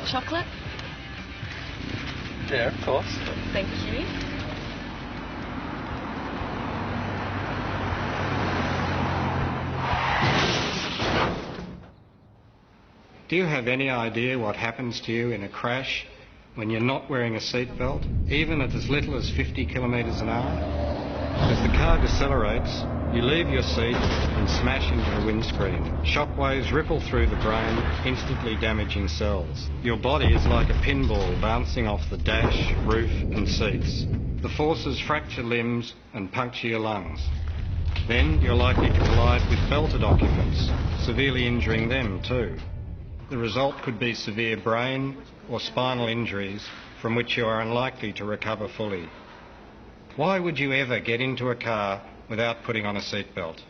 chocolate? Yeah, of course. Thank you. Do you have any idea what happens to you in a crash when you're not wearing a seatbelt, even at as little as 50 kilometres an hour? As the car decelerates, you leave your seat and smash into the windscreen. Shockwaves ripple through the brain, instantly damaging cells. Your body is like a pinball bouncing off the dash, roof and seats. The forces fracture limbs and puncture your lungs. Then you're likely to collide with belted occupants, severely injuring them too. The result could be severe brain or spinal injuries from which you are unlikely to recover fully. Why would you ever get into a car without putting on a seatbelt?